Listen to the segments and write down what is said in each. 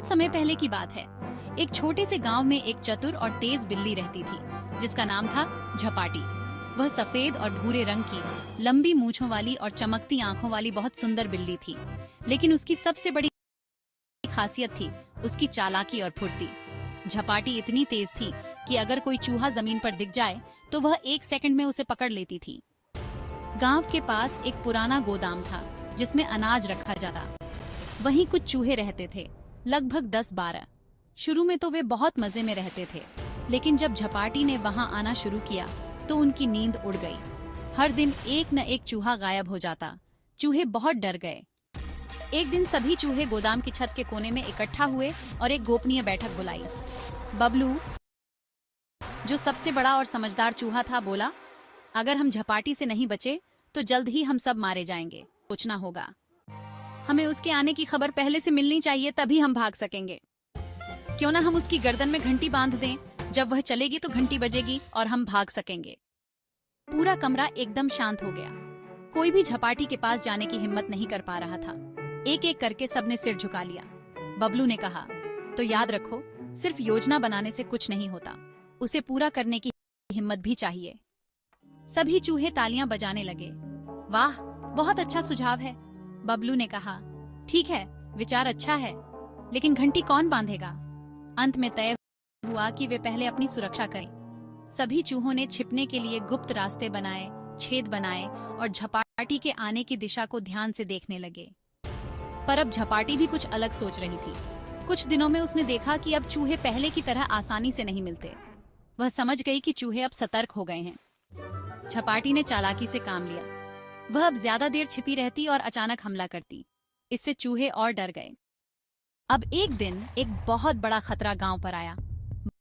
बहुत समय पहले की बात है। एक छोटे से गांव में एक चतुर और तेज बिल्ली रहती थी जिसका नाम था झपाटी। वह सफेद और भूरे रंग की, लंबी मूंछों वाली और चमकती आंखों वाली बहुत सुंदर बिल्ली थी। लेकिन उसकी सबसे बड़ी खासियत थी उसकी चालाकी और फुर्ती। झपाटी इतनी तेज थी कि अगर कोई चूहा जमीन पर दिख जाए तो वह 1 सेकंड में उसे पकड़ लेती थी। गांव के पास एक पुराना गोदाम था जिसमें अनाज रखा जाता। वहीं कुछ चूहे रहते थे, लगभग 10-12। शुरू में तो वे बहुत मजे में रहते थे, लेकिन जब झपाटी ने वहां आना शुरू किया तो उनकी नींद उड़ गई। हर दिन एक न एक चूहा गायब हो जाता। चूहे बहुत डर गए। एक दिन सभी चूहे गोदाम की छत के कोने में इकट्ठा हुए और एक गोपनीय बैठक बुलाई। बबलू, जो सबसे बड़ा और समझदार चूहा था, बोला, अगर हम झपाटी से नहीं बचे तो जल्द ही हम सब मारे जाएंगे। सोचना होगा। हमें उसके आने की खबर पहले से मिलनी चाहिए, तभी हम भाग सकेंगे। क्यों ना हम उसकी गर्दन में घंटी बांध दें, जब वह चलेगी तो घंटी बजेगी और हम भाग सकेंगे। पूरा कमरा एकदम शांत हो गया। कोई भी झपाटी के पास जाने की हिम्मत नहीं कर पा रहा था। एक एक करके सबने सिर झुका लिया। बबलू ने कहा, तो याद रखो, सिर्फ योजना बनाने से कुछ नहीं होता, उसे पूरा करने की हिम्मत भी चाहिए। सभी चूहे तालियां बजाने लगे। वाह, बहुत अच्छा सुझाव है। बबलू ने कहा, ठीक है, विचार अच्छा है, लेकिन घंटी कौन बांधेगा? अंत में तय हुआ कि वे पहले अपनी सुरक्षा करें। सभी चूहों ने छिपने के लिए गुप्त रास्ते बनाए, छेद बनाए और झपाटी के आने की दिशा को ध्यान से देखने लगे। पर अब झपाटी भी कुछ अलग सोच रही थी। कुछ दिनों में उसने देखा कि अब चूहे पहले की तरह आसानी से नहीं मिलते। वह समझ गई कि चूहे अब सतर्क हो गए हैं। झपाटी ने चालाकी से काम लिया। वह अब ज्यादा देर छिपी रहती और अचानक हमला करती। इससे चूहे और डर गए। अब एक दिन एक बहुत बड़ा खतरा गांव पर आया।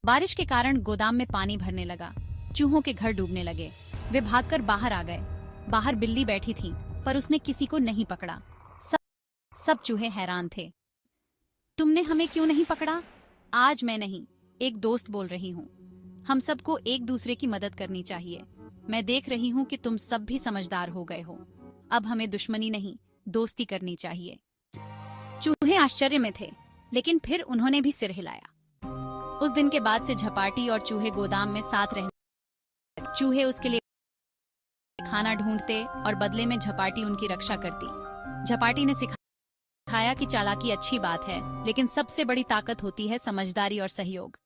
बारिश के कारण गोदाम में पानी भरने लगा। चूहों के घर डूबने लगे। वे भागकर बाहर आ गए। बाहर बिल्ली बैठी थी, पर उसने किसी को नहीं पकड़ा। सब चूहे हैरान थे। तुमने हमें क्यों नहीं पकड़ा? आज मैं नहीं, एक दोस्त बोल रही हूँ। हम सबको एक दूसरे की मदद करनी चाहिए। मैं देख रही हूँ कि तुम सब भी समझदार हो गए हो। अब हमें दुश्मनी नहीं, दोस्ती करनी चाहिए। चूहे आश्चर्य में थे, लेकिन फिर उन्होंने भी सिर हिलाया। उस दिन के बाद से झपाटी और चूहे गोदाम में साथ रहने। चूहे उसके लिए खाना ढूंढते और बदले में झपाटी उनकी रक्षा करती। झपाटी ने सिखाया कि चालाकी अच्छी बात है, लेकिन सबसे बड़ी ताकत होती है समझदारी और सहयोग।